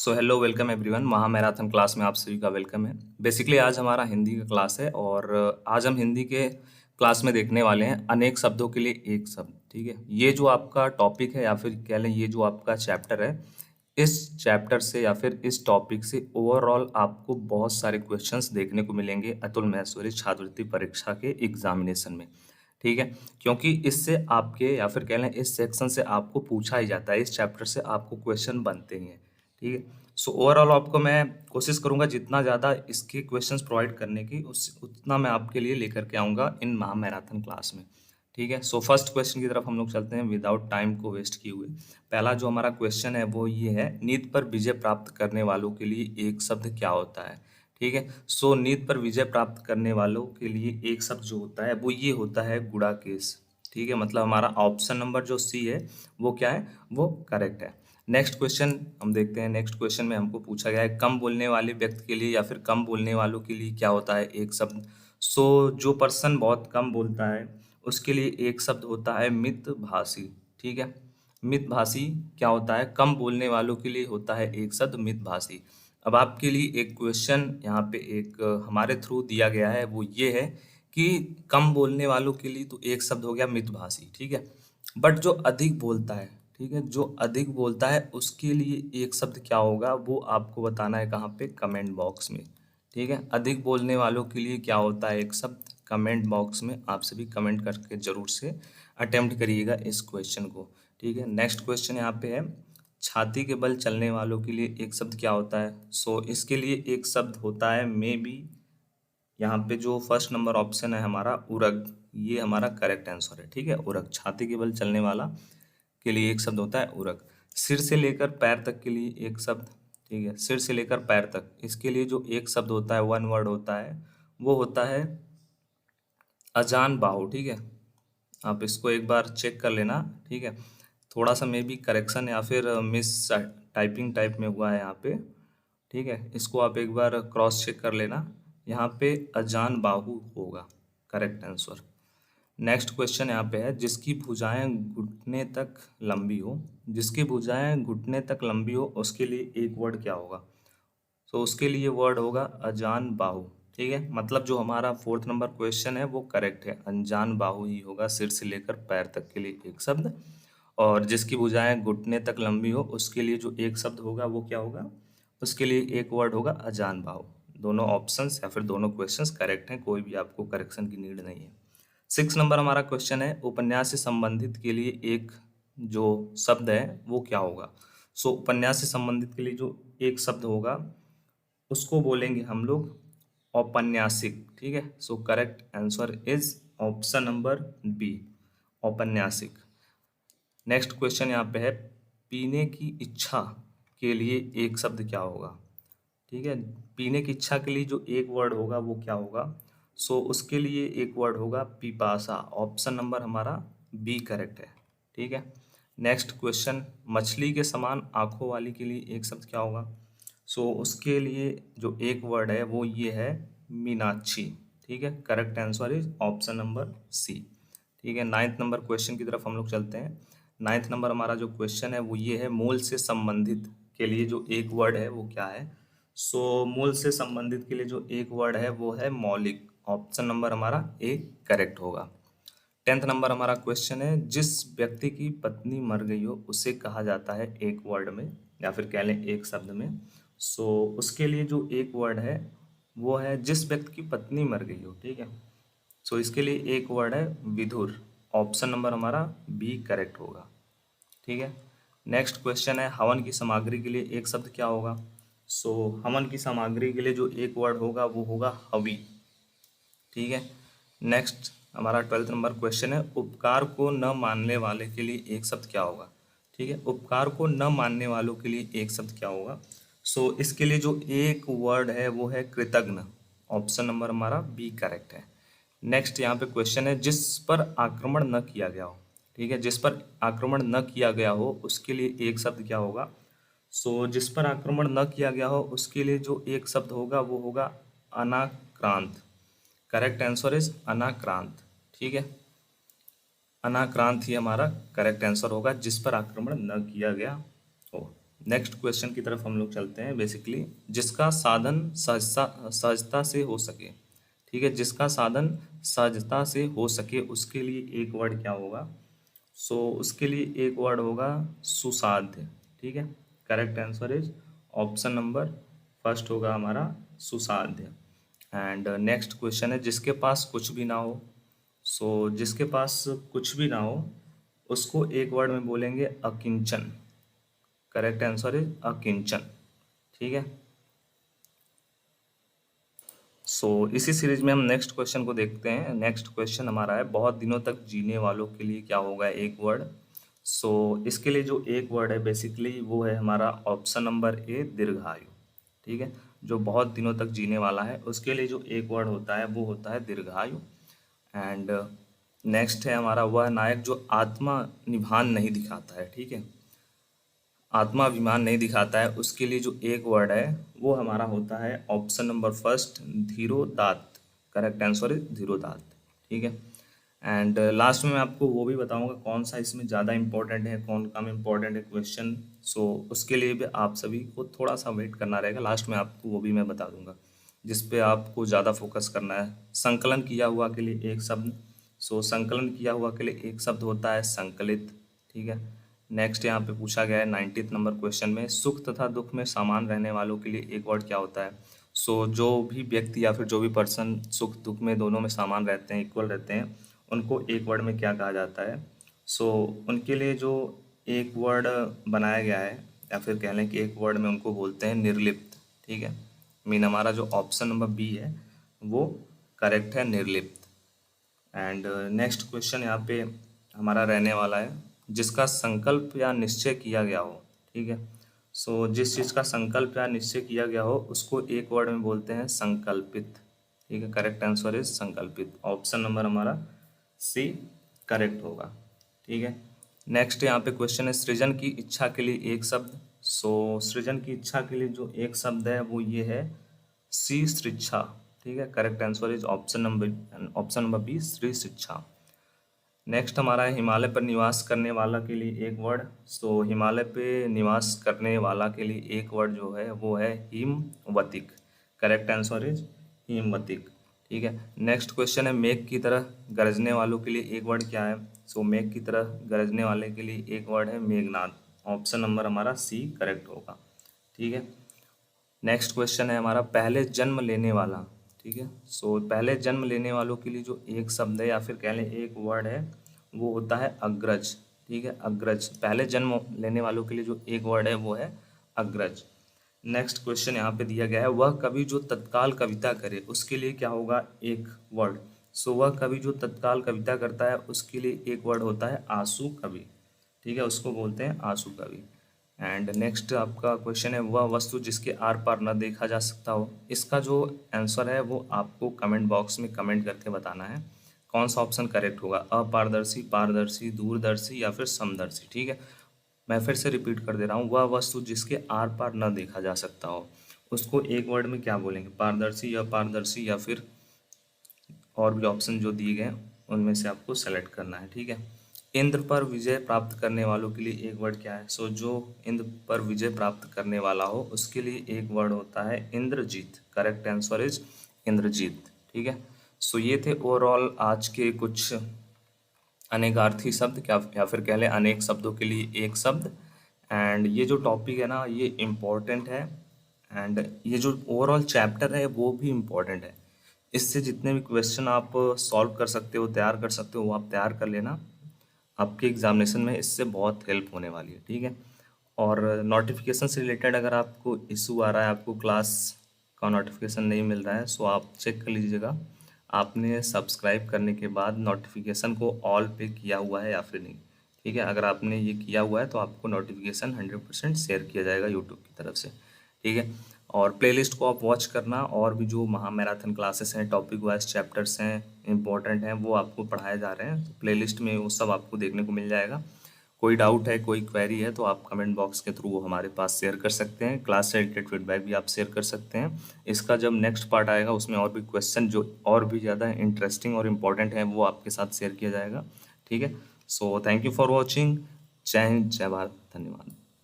सो hello welcome everyone. महामैराथन class में आप सभी का वेलकम है। बेसिकली आज हमारा हिंदी का क्लास है और आज हम हिंदी के क्लास में देखने वाले हैं अनेक शब्दों के लिए एक शब्द। ठीक है, ये जो आपका टॉपिक है या फिर कह लें ये जो आपका चैप्टर है, इस चैप्टर से या फिर इस टॉपिक से ओवरऑल आपको बहुत सारे क्वेश्चंस देखने को मिलेंगे अतुल महेश्वरी छात्रवृत्ति परीक्षा के एग्जामिनेशन में। ठीक है, क्योंकि इससे आपके या फिर कह लें इस सेक्शन से आपको पूछा ही जाता है, इस चैप्टर से आपको क्वेश्चन बनते ही हैं। ठीक है, सो ओवरऑल आपको मैं कोशिश करूंगा जितना ज़्यादा इसके क्वेश्चंस प्रोवाइड करने की उस उतना मैं आपके लिए लेकर के आऊँगा इन महा मैराथन क्लास में। ठीक है, सो फर्स्ट क्वेश्चन की तरफ हम लोग चलते हैं विदाउट टाइम को वेस्ट किए हुए। पहला जो हमारा क्वेश्चन है वो ये है, नीति पर विजय प्राप्त करने वालों के लिए एक शब्द क्या होता है। ठीक है, सो नीति पर विजय प्राप्त करने वालों के लिए एक शब्द जो होता है वो ये होता है गुड़ाकेश। ठीक है, मतलब हमारा ऑप्शन नंबर जो सी है वो क्या है, वो करेक्ट है। नेक्स्ट क्वेश्चन हम देखते हैं। नेक्स्ट क्वेश्चन में हमको पूछा गया है कम बोलने वाले व्यक्ति के लिए या फिर कम बोलने वालों के लिए क्या होता है एक शब्द। सो जो पर्सन बहुत कम बोलता है उसके लिए एक शब्द होता है मितभाषी। ठीक है, मितभाषी क्या होता है, कम बोलने वालों के लिए होता है एक शब्द मितभाषी। अब आपके लिए एक क्वेश्चन यहाँ पे एक हमारे थ्रू दिया गया है, वो ये है कि कम बोलने वालों के लिए तो एक शब्द हो गया मितभाषी। ठीक है, बट जो अधिक बोलता है, ठीक है, जो अधिक बोलता है उसके लिए एक शब्द क्या होगा वो आपको बताना है कहाँ पे, कमेंट बॉक्स में। ठीक है, अधिक बोलने वालों के लिए क्या होता है एक शब्द, कमेंट बॉक्स में आप सभी कमेंट करके जरूर से अटेम्प्ट करिएगा इस क्वेश्चन को। ठीक है, नेक्स्ट क्वेश्चन यहाँ पे है, छाती के बल चलने वालों के लिए एक शब्द क्या होता है। सो इसके लिए एक शब्द होता है मे बी, यहाँ पे जो फर्स्ट नंबर ऑप्शन है हमारा उरग, ये हमारा करेक्ट आंसर है। ठीक है, उरग, छाती के बल चलने वाला के लिए एक शब्द होता है उरग। सिर से लेकर पैर तक के लिए एक शब्द, ठीक है, सिर से लेकर पैर तक, इसके लिए जो एक शब्द होता है, वन वर्ड होता है, वो होता है अजान बाहु। ठीक है, आप इसको एक बार चेक कर लेना। ठीक है, थोड़ा सा मे बी करेक्शन या फिर मिस टाइपिंग टाइप में हुआ है यहाँ पे। ठीक है, इसको आप एक बार क्रॉस चेक कर लेना, यहाँ पे अजान बाहु होगा करेक्ट आंसर। नेक्स्ट क्वेश्चन यहाँ पे है, जिसकी भुजाएं घुटने तक लंबी हो, जिसकी भुजाएं घुटने तक लंबी हो उसके लिए एक वर्ड क्या होगा। तो उसके लिए वर्ड होगा अजान बाहु। ठीक है, मतलब जो हमारा फोर्थ नंबर क्वेश्चन है वो करेक्ट है, अनजान बाहु ही होगा, सिर से लेकर पैर तक के लिए एक शब्द। और जिसकी भुजाएं घुटने तक लंबी हो उसके लिए जो एक शब्द होगा वो क्या होगा, उसके लिए एक वर्ड होगा अजान बाहु। दोनों ऑप्शंस या फिर दोनों क्वेश्चंस करेक्ट हैं, कोई भी आपको करेक्शन की नीड नहीं है। 6 नंबर हमारा क्वेश्चन है, उपन्यास से संबंधित के लिए एक जो शब्द है वो क्या होगा। सो उपन्यास से संबंधित के लिए जो एक शब्द होगा उसको बोलेंगे हम लोग औपन्यासिक। ठीक है, so correct answer is option number B, औपन्यासिक। नेक्स्ट क्वेश्चन यहाँ पे है, पीने की इच्छा के लिए एक शब्द क्या होगा। ठीक है, पीने की इच्छा के लिए जो एक वर्ड होगा वो क्या होगा। सो उसके लिए एक वर्ड होगा पिपासा, ऑप्शन नंबर हमारा बी करेक्ट है। ठीक है, नेक्स्ट क्वेश्चन, मछली के समान आंखों वाली के लिए एक शब्द क्या होगा। सो उसके लिए जो एक वर्ड है वो ये है मीनाक्षी। ठीक है, correct answer is option number C. ठीक है, 9th नंबर क्वेश्चन की तरफ हम लोग चलते हैं। 9th नंबर हमारा जो क्वेश्चन है वो ये है, मूल से संबंधित के लिए जो एक वर्ड है वो क्या है। सो मूल से संबंधित के लिए जो एक वर्ड है वो है मौलिक, ऑप्शन नंबर हमारा ए करेक्ट होगा। 10th नंबर हमारा क्वेश्चन है, जिस व्यक्ति की पत्नी मर गई हो उसे कहा जाता है एक वर्ड में या फिर कह लें एक शब्द में। सो उसके लिए जो एक वर्ड है वो है जिस व्यक्ति की पत्नी मर गई हो। ठीक है, सो इसके लिए एक वर्ड है विधुर, ऑप्शन नंबर हमारा बी करेक्ट होगा। ठीक है, नेक्स्ट क्वेश्चन है, हवन की सामग्री के लिए एक शब्द क्या होगा। सो हवन की सामग्री के लिए जो एक वर्ड होगा वो होगा हवि। ठीक है, नेक्स्ट हमारा 12th नंबर क्वेश्चन है, उपकार को न मानने वाले के लिए एक शब्द क्या होगा। ठीक है, उपकार को न मानने वालों के लिए एक शब्द क्या होगा। सो इसके लिए जो एक वर्ड है वो है कृतज्ञ, ऑप्शन नंबर हमारा बी करेक्ट है। नेक्स्ट यहाँ पे क्वेश्चन है, जिस पर आक्रमण न किया गया हो। ठीक है, जिस पर आक्रमण न किया गया हो उसके लिए एक शब्द क्या होगा। सो जिस पर आक्रमण न किया गया हो उसके लिए जो एक शब्द होगा वो होगा अनाक्रांत, करेक्ट आंसर इज अनाक्रांत। ठीक है, अनाक्रांत ही हमारा करेक्ट आंसर होगा, जिस पर आक्रमण न किया गया हो। नेक्स्ट क्वेश्चन की तरफ हम लोग चलते हैं। बेसिकली जिसका साधन सहजता से हो सके, ठीक है, जिसका साधन सहजता से हो सके उसके लिए एक वर्ड क्या होगा? सो उसके लिए एक वर्ड होगा सुसाध्य, ठीक है। Correct answer is option number first होगा हमारा सुसाध्य। एंड नेक्स्ट क्वेश्चन है जिसके पास कुछ भी ना हो। सो जिसके पास कुछ भी ना हो उसको एक वर्ड में बोलेंगे अकिंचन। करेक्ट आंसर इज अकिंचन, ठीक है। सो इसी सीरीज में हम नेक्स्ट क्वेश्चन को देखते हैं। नेक्स्ट क्वेश्चन हमारा है बहुत दिनों तक जीने वालों के लिए क्या होगा एक वर्ड? सो इसके लिए जो एक वर्ड है बेसिकली वो है हमारा ऑप्शन नंबर ए दीर्घायु, ठीक है। जो बहुत दिनों तक जीने वाला है उसके लिए जो एक वर्ड होता है वो होता है दीर्घायु। एंड नेक्स्ट है हमारा वह नायक जो आत्मा निभान नहीं दिखाता है, ठीक है, आत्माभिमान नहीं दिखाता है, उसके लिए जो एक वर्ड है वो हमारा होता है ऑप्शन नंबर फर्स्ट धीरोदात्त। करेक्ट आंसर इज धीरोदात्त, ठीक है। एंड लास्ट में मैं आपको वो भी बताऊंगा कौन सा इसमें ज़्यादा इंपॉर्टेंट है कौन कम इंपॉर्टेंट है क्वेश्चन। सो उसके लिए भी आप सभी को थोड़ा सा वेट करना रहेगा, लास्ट में आपको वो भी मैं बता दूंगा जिस पे आपको ज़्यादा फोकस करना है। संकलन किया हुआ के लिए एक शब्द। सो संकलन किया हुआ के लिए एक शब्द होता है संकलित, ठीक है। नेक्स्ट यहाँ पे पूछा गया है 90th नंबर क्वेश्चन में सुख तथा दुख में समान रहने वालों के लिए एक वर्ड क्या होता है? सो जो भी व्यक्ति या फिर जो भी पर्सन सुख दुख में दोनों में समान रहते हैं, इक्वल रहते हैं, उनको एक वर्ड में क्या कहा जाता है? सो उनके लिए जो एक वर्ड बनाया गया है या फिर कह लें कि एक वर्ड में उनको बोलते हैं निर्लिप्त, ठीक है। मीन हमारा जो ऑप्शन नंबर बी है वो करेक्ट है, निर्लिप्त। एंड नेक्स्ट क्वेश्चन यहाँ पे हमारा रहने वाला है जिसका संकल्प या निश्चय किया गया हो, ठीक है। सो जिस चीज़ का संकल्प या निश्चय किया गया हो उसको एक वर्ड में बोलते हैं संकल्पित, ठीक है। करेक्ट आंसर इज संकल्पित। ऑप्शन नंबर हमारा सी करेक्ट होगा, ठीक है। नेक्स्ट यहाँ पे क्वेश्चन है सृजन की इच्छा के लिए एक शब्द। सो सृजन की इच्छा के लिए जो एक शब्द है वो ये है सी शिक्षा, ठीक है। Correct answer is option number B Shri शिक्षा। नेक्स्ट हमारा है हिमालय पर निवास करने वाला के लिए एक वर्ड। सो हिमालय पे निवास करने वाला के लिए एक वर्ड जो है वो है हिमवतिक। करेक्ट आंसर इज हिमवतिक, ठीक है। नेक्स्ट क्वेश्चन है मेघ की तरह गरजने वालों के लिए एक वर्ड क्या है? सो मेघ की तरह गरजने वाले के लिए एक वर्ड है मेघनाद। ऑप्शन नंबर हमारा सी करेक्ट होगा, ठीक है। नेक्स्ट क्वेश्चन है हमारा पहले जन्म लेने वाला, ठीक है। सो पहले जन्म लेने वालों के लिए जो एक शब्द है या फिर कह लें एक वर्ड है वो होता है अग्रज, ठीक है। अग्रज, पहले जन्म लेने वालों के लिए जो एक वर्ड है वो है अग्रज। नेक्स्ट क्वेश्चन यहाँ पे दिया गया है वह कवि जो तत्काल कविता करे उसके लिए क्या होगा एक वर्ड? सो वह कवि जो तत्काल कविता करता है उसके लिए एक वर्ड होता है आंसू कवि, ठीक है, उसको बोलते हैं आंसू कवि। एंड नेक्स्ट आपका क्वेश्चन है वह वस्तु जिसके आर पार न देखा जा सकता हो। इसका जो आंसर है वो आपको कमेंट बॉक्स में कमेंट करके बताना है कौन सा ऑप्शन करेक्ट होगा, अपारदर्शी, पारदर्शी, दूरदर्शी या फिर समदर्शी, ठीक है। मैं फिर से रिपीट कर दे रहा हूँ वह वस्तु जिसके आर पार न देखा जा सकता हो उसको एक वर्ड में क्या बोलेंगे? पारदर्शी या पारदर्शी या फिर और भी ऑप्शन जो दिए गए उनमें से आपको सेलेक्ट करना है, ठीक है। इंद्र पर विजय प्राप्त करने वालों के लिए एक वर्ड क्या है? सो जो इंद्र पर विजय प्राप्त करने वाला हो उसके लिए एक वर्ड होता है Indrajit. Correct answer is Indrajit, ठीक है। सो ये थे ओवरऑल आज के कुछ अनेकार्थी शब्द क्या या फिर कह लें अनेक शब्दों के लिए एक शब्द। एंड ये जो टॉपिक है ना ये इम्पोर्टेंट है एंड ये जो ओवरऑल चैप्टर है वो भी इम्पोर्टेंट है। इससे जितने भी क्वेश्चन आप सॉल्व कर सकते हो, तैयार कर सकते हो, वो आप तैयार कर लेना। आपके एग्जामिनेशन में इससे बहुत हेल्प होने वाली है, ठीक है। और नोटिफिकेशन से रिलेटेड अगर आपको इशू आ रहा है, आपको क्लास का नोटिफिकेशन नहीं मिल रहा है, सो आप चेक कर लीजिएगा आपने सब्सक्राइब करने के बाद नोटिफिकेशन को ऑल पे किया हुआ है या फिर नहीं, ठीक है। अगर आपने ये किया हुआ है तो आपको नोटिफिकेशन 100% शेयर किया जाएगा यूट्यूब की तरफ से, ठीक है। और प्लेलिस्ट को आप वॉच करना और भी जो महामैराथन क्लासेस हैं, टॉपिक वाइज चैप्टर्स हैं, इंपॉर्टेंट हैं, वो आपको पढ़ाए जा रहे हैं। तो प्लेलिस्ट में वो सब आपको देखने को मिल जाएगा। कोई डाउट है, कोई क्वेरी है तो आप कमेंट बॉक्स के थ्रू वो हमारे पास शेयर कर सकते हैं। क्लास से रिलेटेड फीडबैक भी आप शेयर कर सकते हैं। इसका जब नेक्स्ट पार्ट आएगा उसमें और भी क्वेश्चन जो और भी ज़्यादा इंटरेस्टिंग और इम्पॉर्टेंट है वो आपके साथ शेयर किया जाएगा, ठीक है। So thank you for watching. जय हिंद, जय भारत, धन्यवाद।